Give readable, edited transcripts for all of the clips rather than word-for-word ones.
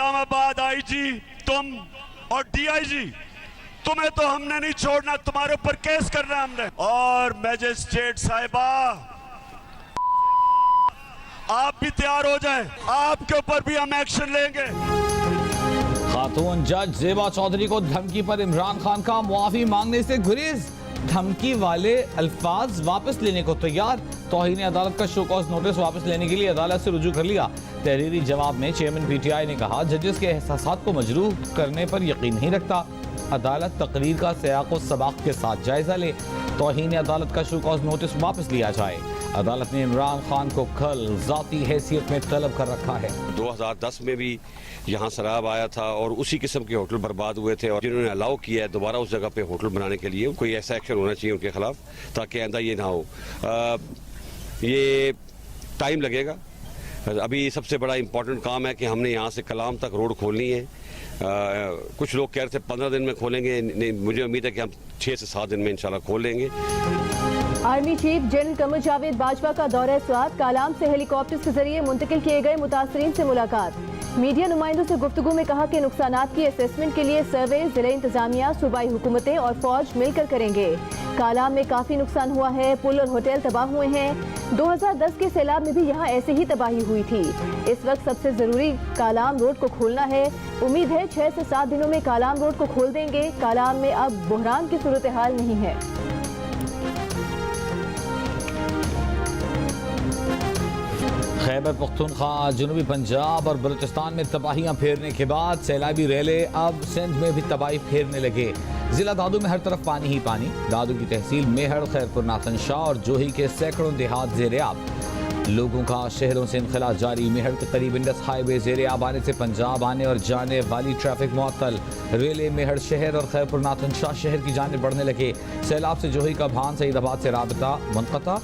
Islamabad IG तुम और DIG, तुम्हें तो हमने नहीं छोड़ना, तुम्हारे ऊपर केस करना हमने। और मैजिस्ट्रेट साहिबा आप भी तैयार हो जाएं, आपके ऊपर भी हम एक्शन लेंगे। खातून जज ज़ेबा चौधरी को धमकी पर इमरान खान का मुआफी मांगने से गुरेज, धमकी वाले अल्फाज वापस लेने को तैयार। तौहीन अदालत का शो कॉज नोटिस वापस लेने के लिए अदालत से रुजू कर लिया। तहरीरी जवाब में चेयरमैन पीटीआई ने कहा जजेस के एहसासात को मजरूह करने पर यकीन नहीं रखता। अदालत तकरीर का सियाक़ो सबाक़ के साथ जायजा ले। तौहीन अदालत का शो कॉज नोटिस वापस लिया जाए। अदालत ने इमरान खान को कल ज़ाती हैसियत में तलब कर रखा है। 2010 में भी यहाँ शराब आया था और उसी किस्म के होटल बर्बाद हुए थे, और जिन्होंने अलाउ किया है दोबारा उस जगह पे होटल बनाने के लिए, कोई ऐसा एक्शन होना चाहिए उनके खिलाफ ताकि आइंदा ये ना हो। ये टाइम लगेगा। अभी सबसे बड़ा इम्पोर्टेंट काम है कि हमने यहाँ से कलाम तक रोड खोलनी है। कुछ लोग कह रहे थे 15 दिन में खोलेंगे, मुझे उम्मीद है कि हम 6 से 7 दिन में इंशाल्लाह खोल लेंगे। Army chief general Qamar Javed Bajwa का दौरा स्वात, कालाम से हेलीकॉप्टर के जरिए मुंतकिल किए गए मुतासरीन से मुलाकात। मीडिया नुमाइंदों से गुफ्तगू में कहा कि नुकसानात की असेसमेंट के लिए सर्वे जिले इंतजामिया, सूबाई हुकूमतें और फौज मिलकर करेंगे। कालाम में काफी नुकसान हुआ है, पुल और होटल तबाह हुए हैं। 2010 के सैलाब में भी यहाँ ऐसे ही तबाही हुई थी। इस वक्त सबसे जरूरी कालाम रोड को खोलना है। उम्मीद है 6 से 7 दिनों में कालाम रोड को खोल देंगे। कालाम में अब बुहरान की सूरत हाल नहीं है। खैबर पख्तूनख्वा, जनूबी पंजाब और बलूचिस्तान में तबाहियां फेरने के बाद सैलाबी रेले अब सिंध में भी तबाही फेरने लगे। जिला दादू में हर तरफ पानी ही पानी। दादू की तहसील मेहड़, खैरपुर, नाथन शाह और जोही के सैकड़ों देहात ज़ेर-ए-आब। लोगों का शहरों से इनखला जारी। मेहड़ के करीब इंडस हाईवे ज़ेर-ए-आब आने से पंजाब आने और जाने वाली ट्रैफिक मुअत्तल। रेले मेहड़ शहर और खैरपुर नाथन शाह शहर की जानिब बढ़ने लगे। सैलाब से जोही का भान सईदाबाद से राबता मुनक़ता।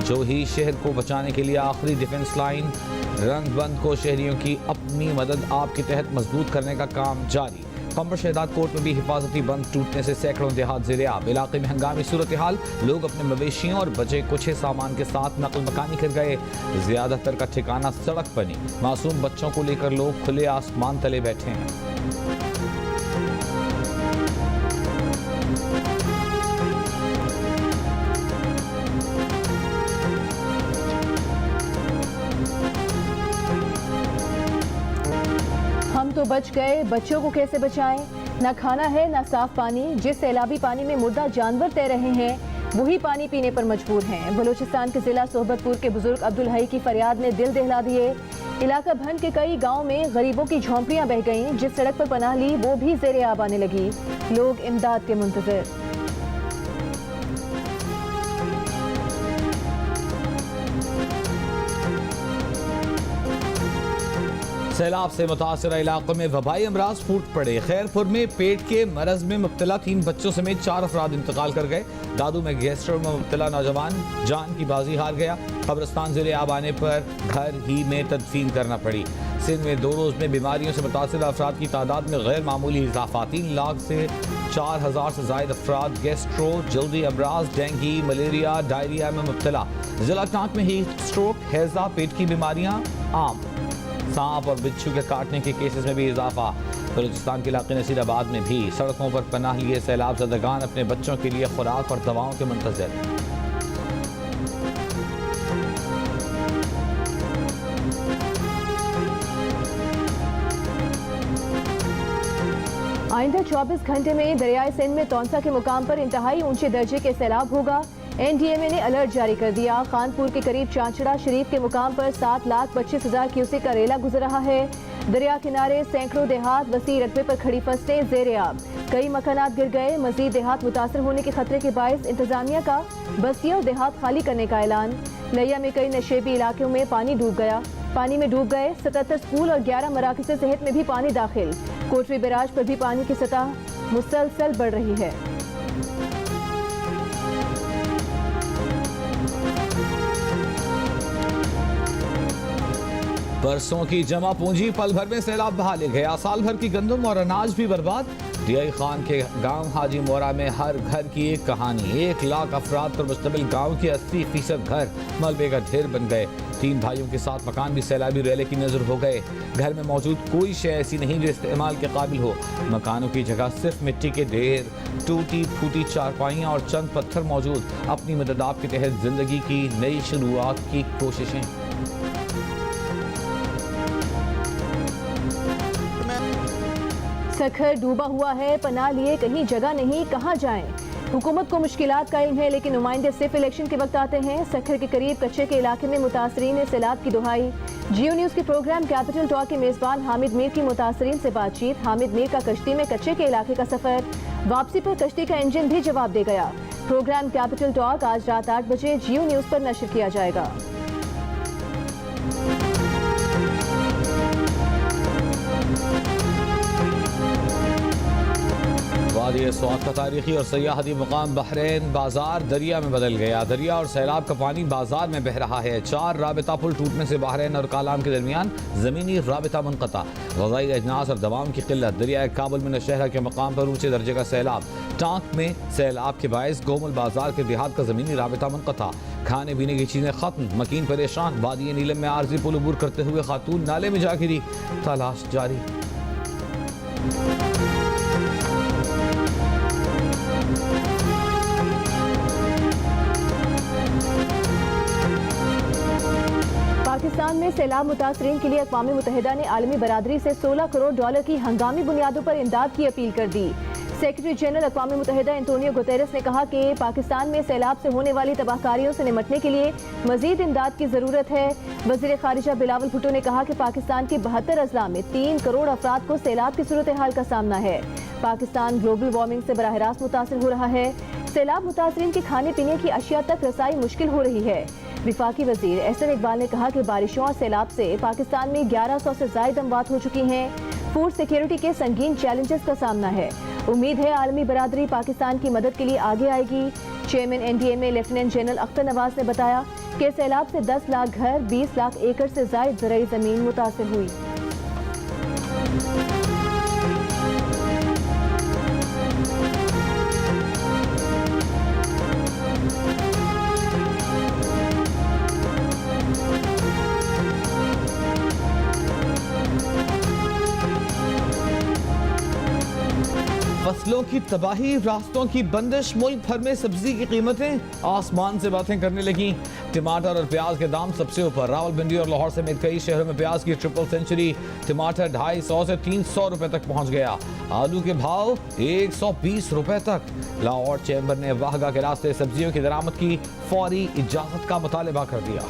जोही शहर को बचाने के लिए आखिरी डिफेंस लाइन रंगबंद को शहरियों की अपनी मदद आप के तहत मजबूत करने का काम जारी। पंपर शहदाद कोर्ट में भी हिफाजती बंद टूटने से सैकड़ों देहात ज़ेर-ए-आब। इलाके में हंगामी सूरत हाल, लोग अपने मवेशियों और बचे कुछ सामान के साथ नकल मकानी कर गए। ज्यादातर का ठिकाना सड़क बनी। मासूम बच्चों को लेकर लोग खुले आसमान तले बैठे हैं। हम तो बच गए, बच्चों को कैसे बचाएं? ना खाना है ना साफ पानी। जिस सैलाबी पानी में मुर्दा जानवर तैर रहे हैं वही पानी पीने पर मजबूर हैं। बलूचिस्तान के जिला सोहबतपुर के बुजुर्ग अब्दुल हई की फरियाद ने दिल दहला दिए। इलाका भंड के कई गाँव में गरीबों की झोंपड़ियां बह गईं। जिस सड़क पर पनाह ली वो भी ज़ेर-ए-आब आने लगी। लोग इमदाद के मुंतज़िर। सैलाब से मुतासरा इलाकों में वबाई अमराज फूट पड़े। खैरपुर में पेट के मरज में मुब्तला 3 बच्चों समेत 4 अफराद इंतकाल कर गए। दादू में गैस्ट्रो में मुब्तला नौजवान जान की बाजी हार गया। कब्रिस्तान ज़ेर-ए-आब आने पर घर ही में तदफीन करना पड़ी। सिंध में 2 रोज़ में बीमारियों से मुतासरा अफराद की तादाद में गैर मामूली इजाफा। 3 लाख से 4000 से ज़ायद अफराद गैस्ट्रो, जल्दी अमराज, डेंगी, मलेरिया, डायरिया में मुब्तला। जिला टांक में हीट स्ट्रोक, हैज़ा, पेट की बीमारियाँ आम। सांप और बिच्छू के काटने के केसेस में भी इजाफा। बलूचिस्तान के इलाके नसीराबाद में भी सड़कों पर पनाह लिए सैलाब ज़दगान अपने बच्चों के लिए खुराक और दवाओं के मुंतज़िर। आइंदा 24 घंटे में दरियाए सिंध में तौंसा के मुकाम पर इंतहाई ऊंचे दर्जे के सैलाब होगा। NDMA ने अलर्ट जारी कर दिया। खानपुर के करीब चांचड़ा शरीफ के मुकाम पर 7,25,000 क्यूसेक का रेला गुजर रहा है। दरिया किनारे सैकड़ों देहात वसी रकबे पर खड़ी फसलें ज़ेर-ए-आब। कई मकानात गिर गए। मजीद देहात मुतासर होने के खतरे के बायस इंतजामिया का बस्तियां और देहात खाली करने का ऐलान। लिया में कई नशेबी इलाकों में पानी डूब गया। पानी में डूब गए 77 स्कूल और 11 मराकज़ सेहत में भी पानी दाखिल। कोटरी बैराज पर भी पानी की सतह मुसलसल बढ़ रही है। बरसों की जमा पूंजी पल भर में सैलाब बहा ले गया। साल भर की गंदम और अनाज भी बर्बाद। डीआई खान के गांव हाजी मोरा में हर घर की एक कहानी। 1 लाख अफराद पर मुश्तमिल गांव के 80% घर मलबे का ढेर बन गए। 3 भाइयों के साथ मकान भी सैलाबी रेले की नजर हो गए। घर में मौजूद कोई शय ऐसी नहीं जो इस्तेमाल के काबिल हो। मकानों की जगह सिर्फ मिट्टी के ढेर, टूटी फूटी चारपाइयाँ और चंद पत्थर मौजूद। अपनी मदद आप के तहत जिंदगी की नई शुरुआत की कोशिशें। सखर डूबा हुआ है, पनाह लिए कहीं जगह नहीं, कहां जाएं? हुकूमत को मुश्किलात का इल्म है, लेकिन नुमाइंदे सिर्फ इलेक्शन के वक्त आते हैं। सखर के करीब कच्चे के इलाके में मुतासरीन ने सैलाब की दुहाई। जियो न्यूज के प्रोग्राम कैपिटल टॉक के मेजबान हामिद मीर की मुतासरीन से बातचीत। हामिद मीर का कश्ती में कच्चे के इलाके का सफर, वापसी पर कश्ती का इंजन भी जवाब दे गया। प्रोग्राम कैपिटल टॉक आज रात 8 बजे जियो न्यूज पर नशर किया जाएगा। वादी स्वात का तारीखी और सयाहती मुकाम बहरैन बाजार दरिया में बदल गया। दरिया और सैलाब का पानी बाजार में बह रहा है। 4 राबिता पुल टूटने से बहरैन और कालाम के दरमियान ज़मीनी राबिता मुनक़ता। ग़ज़ाई अजनास और दवाम की किल्लत। दरिया काबुल में नौशहरा के मकाम पर ऊंचे दर्जे का सैलाब। टांक में सैलाब के बायस गोमल बाजार के देहात का ज़मीनी राबिता मुनक़ता। खाने पीने की चीज़ें ख़त्म, मकीन परेशान। वादी नीलम में आर्जी पुल अबूर करते हुए खातून नाले में जा गिरी, तलाश जारी। पाकिस्तान में सैलाब मुतासरीन के लिए अक़वाम मुत्तहिदा ने आलमी बरादरी से $16 करोड़ की हंगामी बुनियादों पर इमदाद की अपील कर दी। सेक्रेटरी जनरल अक़वाम मुत्तहिदा एंटोनियो गुतेरेस ने कहा कि पाकिस्तान में सैलाब से होने वाली तबाहकारियों से निपटने के लिए मजीद इमदाद की ज़रूरत है। वज़ीर ख़ारिजा बिलावल भुट्टो ने कहा कि पाकिस्तान के 72 अजला में 3 करोड़ अफराद को सैलाब की सूरत हाल का सामना है। पाकिस्तान ग्लोबल वार्मिंग से बराह रास्त मुतासिर हो रहा है। सैलाब मुतासरीन के खाने पीने की अशिया तक रसाई मुश्किल हो रही है। विफाकी वजीर एहसन इकबाल ने कहा कि बारिशों और सैलाब से पाकिस्तान में 1100 से ज़ायद अमवात हो चुकी हैं। फूड सिक्योरिटी के संगीन चैलेंजेस का सामना है। उम्मीद है आलमी बरादरी पाकिस्तान की मदद के लिए आगे आएगी। Chairman NDMA lieutenant general Akhtar Nawaz ने बताया कि सैलाब से 10 लाख घर, 20 लाख एकड़ से ज़ायद ज़रई ज़मीन मुतासिर हुई। फसलों की तबाही, रास्तों की बंदिश, मुल्क भर में सब्जी की कीमतें आसमान से बातें करने लगी। टमाटर और प्याज के दाम सबसे ऊपर। रावलपिंडी और लाहौर समेत कई शहरों में प्याज की ट्रिपल सेंचुरी। टमाटर 250 से 300 रुपए तक पहुंच गया। आलू के भाव 120 रुपए तक। लाहौर चैम्बर ने वाहगा के रास्ते सब्जियों की दरामद की फौरी इजाजत का मुतालबा कर दिया।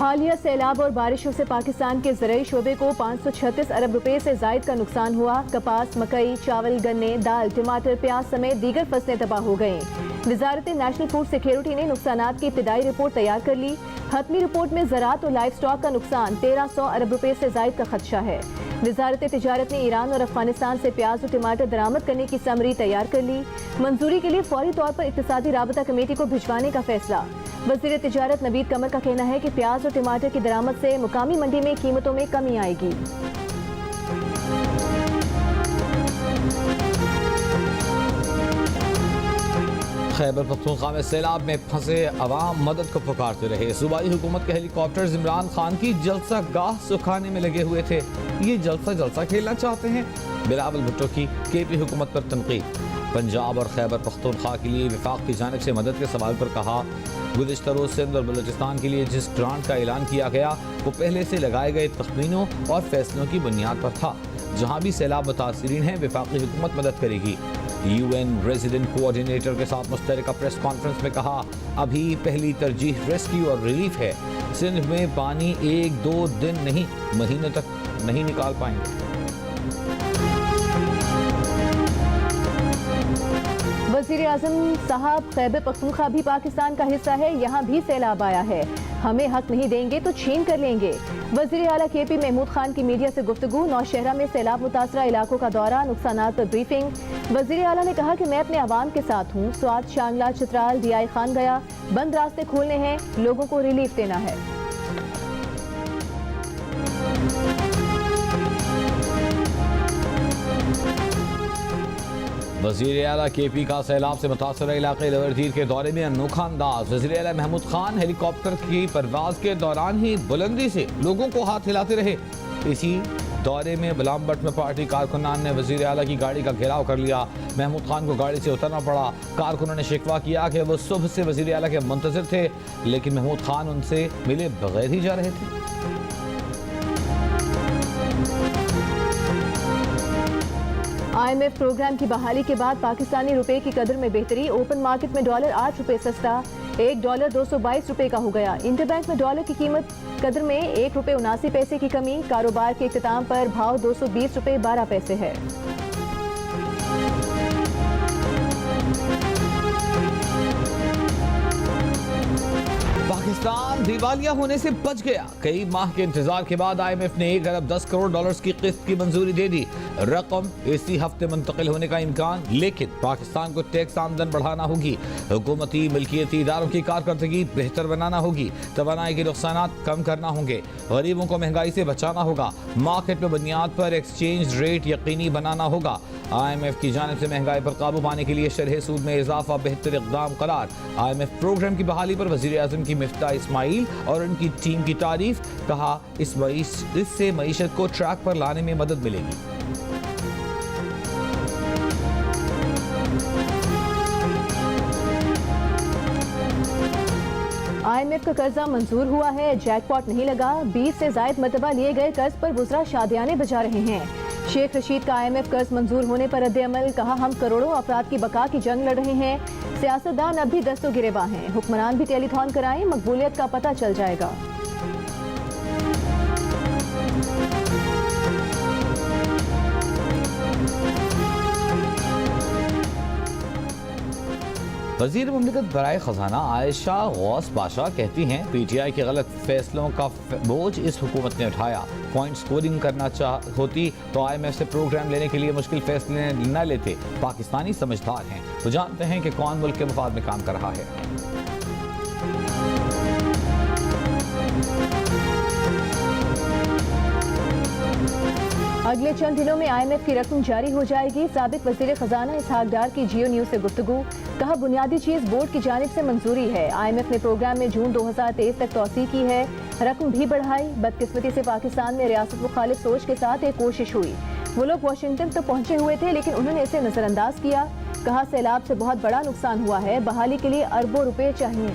हालिया सैलाब और बारिशों से पाकिस्तान के ज़रई शोबे को 536 अरब रुपए से जायद का नुकसान हुआ। कपास, मकई, चावल, गन्ने, दाल, टमाटर, प्याज समेत दीगर फसलें तबाह हो गईं। वजारत नेशनल फूड सिक्योरिटी ने नुकसानात की इब्तिदाई रिपोर्ट तैयार कर ली। हतमी रिपोर्ट में ज़राअत और लाइफ स्टॉक का नुकसान 1300 अरब रुपए से जायद का खदशा है। वजारत तिजारत ने ईरान और अफगानिस्तान से प्याज और टमाटर दरामद करने की समरी तैयार कर ली। मंजूरी के लिए फौरी तौर पर इक्तिसादी राबता कमेटी को भिजवाने का फैसला। वज़ीर तिजारत नवीद कमर का कहना है कि प्याज और टमाटर की दरामद से मुकामी मंडी में कीमतों में कमी आएगी। खैबर पख्तूनख्वा में सैलाब में फंसे अवाम मदद को पुकारते रहे। सूबाई हुकूमत के हेलीकॉप्टर्स इमरान खान की जलसा गाह सुखाने में लगे हुए थे। ये जलसा खेलना चाहते हैं। बिलावल भुट्टो की KP हुकूमत पर तनकीद। पंजाब और खैबर पख्तूनख्वा के लिए विफाक की जानिब से मदद के सवाल पर कहा, गुज़िश्ता रोज़ सिंध और बलूचिस्तान के लिए जिस ग्रांट का ऐलान किया गया वो पहले से लगाए गए तखमीनों और फैसलों की बुनियाद पर था। जहाँ भी सैलाब मुतासरीन हैं विफाकी हुकूमत मदद करेगी। UN रेजिडेंट कोऑर्डिनेटर के साथ मुश्तरका प्रेस कॉन्फ्रेंस में कहा, अभी पहली तरजीह रेस्क्यू और रिलीफ है। सिंध में पानी 1-2 दिन नहीं, महीनों तक नहीं निकाल पाएंगे। वज़ीर आज़म साहब, खैबर पख्तूनख्वा भी पाकिस्तान का हिस्सा है, यहाँ भी सैलाब आया है। हमें हक नहीं देंगे तो छीन कर लेंगे। वज़ीर आला KP महमूद खान की मीडिया से गुफ्तगू। नौशहरा में सैलाब मुतासरा इलाकों का दौरा, नुकसानात पर ब्रीफिंग। वज़ीर आला ने कहा कि मैं अपने अवाम के साथ हूँ। स्वात, शांगला, चित्राल, DI खान गया, बंद रास्ते खोलने हैं, लोगों को रिलीफ देना है। वज़ीर आला KP का सैलाब से मुतासर इलाके लवरदीर के दौरे में अनोखा अंदाज। वज़ीर आला महमूद खान हेलीकॉप्टर की परवाज के दौरान ही बुलंदी से लोगों को हाथ हिलाते रहे। इसी दौरे में बलामबट में पार्टी कारकुनान ने वज़ीर आला की गाड़ी का घेराव कर लिया। महमूद खान को गाड़ी से उतरना पड़ा। कारकुनों ने शिकवा किया कि वो सुबह से वज़ीर आला के मुंतज़िर थे, लेकिन महमूद खान उनसे मिले बगैर ही जा रहे थे। IMF प्रोग्राम की बहाली के बाद पाकिस्तानी रुपए की कदर में बेहतरी। ओपन मार्केट में डॉलर 8 रुपए सस्ता, $1 222 रुपए का हो गया। इंटरबैंक में डॉलर की कीमत कदर में ₹1.79 की कमी। कारोबार के इख्तिताम पर भाव 220 रुपए 12 पैसे है। पाकिस्तान दिवालिया होने से बच गया। कई माह के इंतजार के बाद IMF ने $1 अरब 10 करोड़ की किस्त की मंजूरी दे दी। रकम इसी हफ्ते मुंतकिल होने का इम्कान, लेकिन पाकिस्तान को टैक्स आमदन बढ़ाना होगी, हुकूमती मिल्कियती इदारों की कारकर्दगी बेहतर बनाना होगी, तवानाई के नुकसानात कम करना होंगे, गरीबों को महंगाई से बचाना होगा, मार्केट में बुनियाद पर एक्सचेंज रेट यकीनी बनाना होगा। IMF की जानिब से महंगाई पर काबू पाने के लिए शरह सूद में इजाफा बेहतर इक़दाम करार। IMF प्रोग्राम की बहाली पर वज़ीर आज़म की मिफ्ता इस्माइल और उनकी टीम की तारीफ। कहा इससे मईशत को ट्रैक पर लाने में मदद मिलेगी। IMF का कर्जा मंजूर हुआ है, जैकपॉट नहीं लगा। 20 से ज़ायद मरतबा लिए गए कर्ज पर वुज़रा शादियाने बजा रहे हैं। शेख रशीद का IMF कर्ज मंजूर होने पर रद्द-ए-अमल। कहा हम करोड़ों अफराद की बका की जंग लड़ रहे हैं, सियासतदान अब भी दस्तों गिरेबां हैं। हुक्मरान भी टेलीथॉन कराएं, मकबूलियत का पता चल जाएगा। वज़ीर मुमलिकत बराए ख़जाना आयशा गौस बाशा कहती हैं PTI के गलत फैसलों का बोझ इस हुकूमत ने उठाया। पॉइंट स्कोरिंग करना होती तो IMF से प्रोग्राम लेने के लिए मुश्किल फैसले न लेते। पाकिस्तानी समझदार हैं, तो जानते हैं कि कौन मुल्क के मफाद में काम कर रहा है। अगले चंद दिनों में IMF की रकम जारी हो जाएगी। साबिक वज़ीर ख़जाना इसहाक डार की जियो न्यूज़ से गुफ्तगू। कहा बुनियादी चीज़ बोर्ड की जानिब से मंजूरी है। IMF ने प्रोग्राम में जून 2023 तक तौसीह की है, रकम भी बढ़ाई। बदकिस्मती से पाकिस्तान में रियासत मुखालिफ सोच के साथ एक कोशिश हुई। वो लोग वाशिंगटन तक पहुंचे हुए थे, लेकिन उन्होंने इसे नज़रअंदाज किया। कहा सैलाब से बहुत बड़ा नुकसान हुआ है, बहाली के लिए अरबों रुपए चाहिए।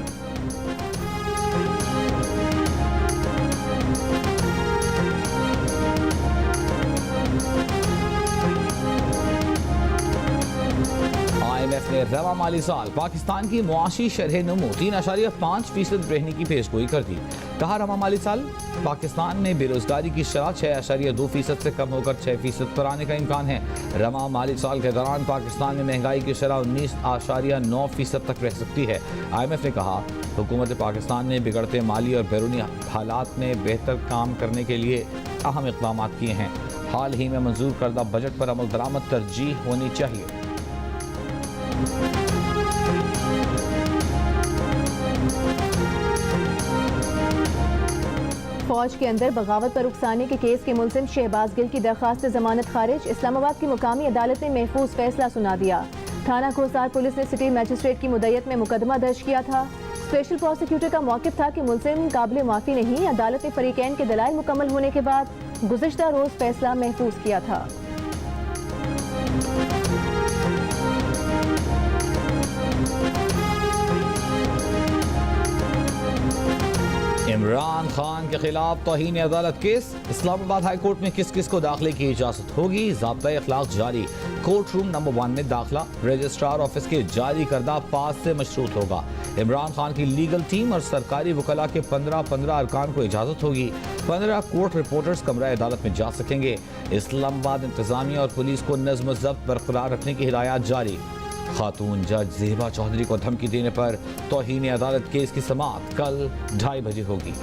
IMF ने रवा माली साल पाकिस्तान की मुआशी शरह नमू 3.5% रहने की पेशगोई कर दी। कहा रवा माली साल पाकिस्तान में बेरोजगारी की शरह 6.2% से कम होकर 6% पर आने का इम्कान है। रवा माली साल के दौरान पाकिस्तान में महंगाई की शरह 19.9% तक रह सकती है। IMF ने कहा हुकूमत पाकिस्तान ने बिगड़ते माली और बैरूनी हालात में बेहतर काम करने के लिए अहम इक़दाम किए हैं। हाल ही में मंजूर करदा बजट पर अमल दरामद तरजीह होनी चाहिए। फौज के अंदर बगावत पर उकसाने के केस के मुलजिम शहबाज गिल की दरखास्त जमानत खारिज। इस्लामाबाद की मुकामी अदालत ने महफूज फैसला सुना दिया। थाना कोसार पुलिस ने सिटी मजिस्ट्रेट की मुद्दत में मुकदमा दर्ज किया था। स्पेशल प्रोसिक्यूटर का मौक़िफ़ था कि मुलजिम काबिल माफ़ी नहीं। अदालत ने फरीकैन के दलाइल मुकम्मल होने के बाद गुज़िश्ता रोज़ फैसला महफूज किया था। इमरान खान के खिलाफ तौहीन अदालत केस। इस्लामाबाद हाई कोर्ट में किस किस को दाखिले की इजाजत होगी, ज़ाब्ता अखलाक जारी। कोर्ट रूम नंबर 1 में दाखिला रजिस्ट्रार ऑफिस के जारी करदा पास से मशरूत होगा। इमरान खान की लीगल टीम और सरकारी वकला के 15 अरकान को इजाजत होगी। 15 कोर्ट रिपोर्टर्स कमरा अदालत में जा सकेंगे। इस्लामाबाद इंतजामिया और पुलिस को नज़्म ज़ब्त बरकरार रखने की हिदायत जारी। खातून जज ज़ेबा चौधरी को धमकी देने पर तौहीन अदालत केस की समाअत कल 2:30 बजे होगी।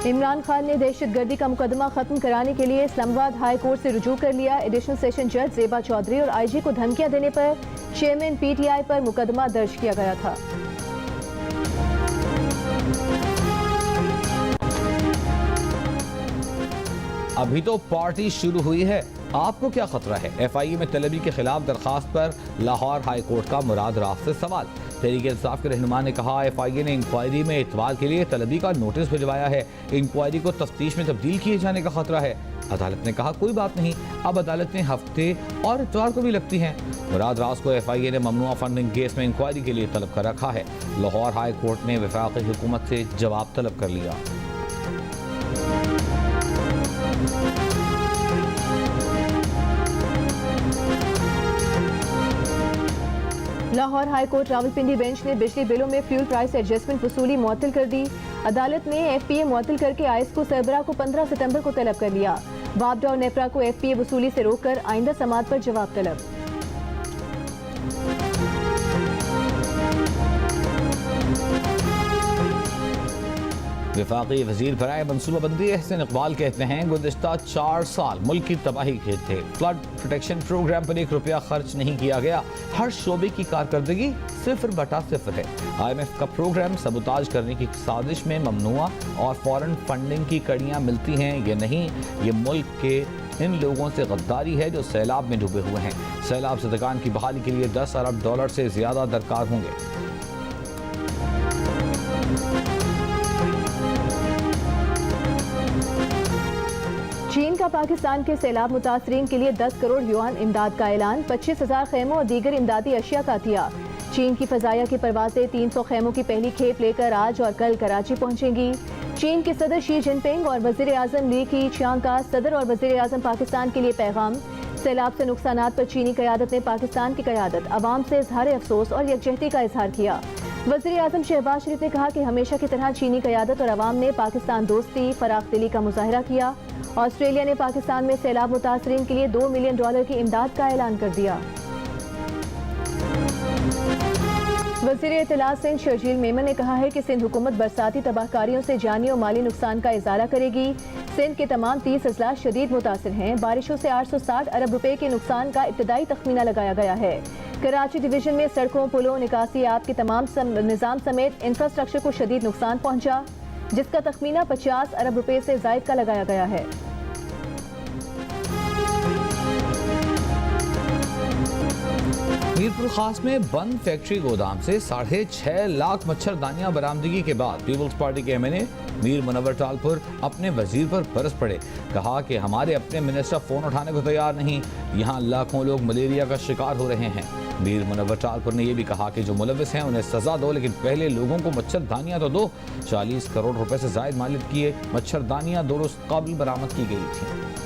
इमरान खान ने दहशतगर्दी का मुकदमा खत्म कराने के लिए इस्लामाबाद हाई कोर्ट से रुजू कर लिया। एडिशनल सेशन जज ज़ेबा चौधरी और IG को धमकियां देने पर चेयरमैन PTI पर मुकदमा दर्ज किया गया था। अभी तो पार्टी शुरू हुई है, आपको क्या खतरा है? FIA में तलबी के खिलाफ दरखास्त पर लाहौर हाई कोर्ट का मुराद राफ से सवाल। तहरीक इंसाफ के रहनुमा ने कहा, FIA ने इंक्वायरी में इतवार के लिए तलबी का नोटिस भिजवाया है। इंक्वायरी को तफ्तीश में तब्दील किए जाने का खतरा है। अदालत ने कहा, कोई बात नहीं, अब अदालतें हफ्ते और इतवार को भी लगती हैं। मुराद रास को FIA ने ममनुआ फंडिंग केस में इंक्वायरी के लिए तलब कर रखा है। लाहौर हाई कोर्ट ने वफाकी हुकूमत से जवाब तलब कर लिया। Lahore high court Rawalpindi bench ने बिजली बिलों में फ्यूल प्राइस एडजस्टमेंट वसूली मुअत्तल कर दी। अदालत ने FPA मुअत्तल करके आईएस को सरबराह को 15 सितंबर को तलब कर लिया। वापडा और नेपरा को FPA वसूली से रोककर आइंदा समात पर जवाब तलब। वफाकी वजीर बराए मनसूबाबंदी एहसन इकबाल कहते हैं, गुज़िश्ता 4 साल मुल्क की तबाही के थे। फ्लड प्रोटेक्शन प्रोग्राम पर 1 रुपया खर्च नहीं किया गया। हर शोबे की कारकर्दगी 0/0 है। IMF का प्रोग्राम सबुताज करने की साजिश में ममनुआ और फॉरेन फंडिंग की कड़ियाँ मिलती हैं। ये नहीं, ये मुल्क के इन लोगों से गद्दारी है जो सैलाब में डूबे हुए हैं। सैलाब ज़दगान की बहाली के लिए $10 अरब से ज़्यादा दरकार होंगे। चीन का पाकिस्तान के सैलाब मुतासरीन के लिए 10 करोड़ युआन इमदाद का ऐलान। 25,000 खेमों और दीगर इमदादी अशिया का अतिया। चीन की फजाया की परवाजें 300 खेमों की पहली खेप लेकर आज और कल कराची पहुंचेंगी। चीन के सदर शी जिनपिंग और वजीर आजम ली की चियांग का सदर और वजीर आजम पाकिस्तान के लिए पैगाम। सैलाब से नुकसानात पर चीनी क़यादत ने पाकिस्तान की क़यादत अवाम से इजहार अफसोस और यकजहती का इजहार किया। वज़ीर आज़म शहबाज शरीफ ने कहा कि हमेशा की तरह चीनी क़यादत और अवाम ने पाकिस्तान दोस्ती फराख दिली का मुजाहरा किया। ऑस्ट्रेलिया ने पाकिस्तान में सैलाब मुतासरीन के लिए $2 मिलियन की इमदाद का ऐलान कर दिया। वज़ीर इत्तलात सिंध शर्जील मेमन ने कहा है कि सिंध हुकूमत बरसाती तबाहकारियों से जानी और माली नुकसान का इजारा करेगी। सिंध के तमाम 30 अजला शदीद मुतासिर हैं। बारिशों से 860 अरब रुपए के नुकसान का इब्तदाई तखमीना लगाया गया है। कराची डिवीजन में सड़कों, पुलों, निकासी आब के तमाम निज़ाम समेत इंफ्रास्ट्रक्चर को शदीद नुकसान पहुंचा, जिसका तखमीना 50 अरब रुपए से ज़ायद का लगाया गया है। मीरपुर खास में बंद फैक्ट्री गोदाम से 6.5 लाख मच्छरदानियां बरामदगी के बाद पीपल्स पार्टी के MNA मीर मुनव्वर टालपुर अपने वजीर पर बरस पड़े। कहा कि हमारे अपने मिनिस्टर फोन उठाने को तैयार नहीं, यहाँ लाखों लोग मलेरिया का शिकार हो रहे हैं। मीर मुनव्वर टालपुर ने यह भी कहा कि जो मुलविस हैं उन्हें सजा दो, लेकिन पहले लोगों को मच्छरदानियां तो दो। 40 करोड़ रुपए से जायद मालिक की मच्छरदानियां 2 रोज कबल बरामद की गई थी।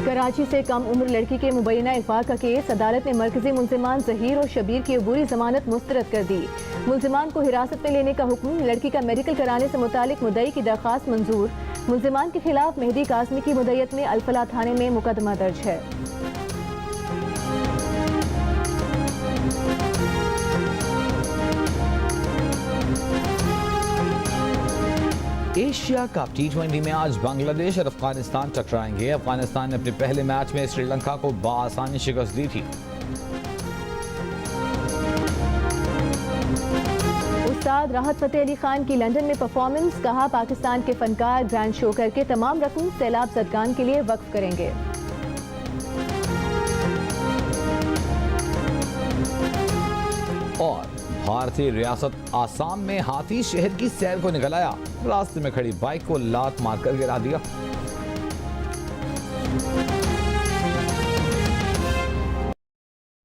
कराची से कम उम्र लड़की के मुबैना अगवा का केस, अदालत ने मरकजी मुल्जिमान जहीर और शबीर की अबूरी जमानत मुस्तरद कर दी। मुल्जिमान को हिरासत में लेने का हुक्म, लड़की का मेडिकल कराने से मुतालिक मुद्दई की दरख्वास्त मंजूर। मुल्जिमान के खिलाफ मेहदी काज़मी की मुद्दत में अल्फला थाने में मुकदमा दर्ज है। एशिया कप T20 में आज बांग्लादेश और अफगानिस्तान टकराएंगे। अफगानिस्तान ने अपने पहले मैच में श्रीलंका को बआसानी शिकस्त दी थी। उस्ताद राहत फतेह अली खान की लंदन में परफॉर्मेंस, कहा पाकिस्तान के फनकार ग्रैंड शो करके तमाम रकूम सैलाब ज़दगान के लिए वक्फ करेंगे। और भारतीय रियासत आसाम में हाथी शहर की सैर को निकल आया, रास्ते में खड़ी बाइक को लात मारकर गिरा दिया।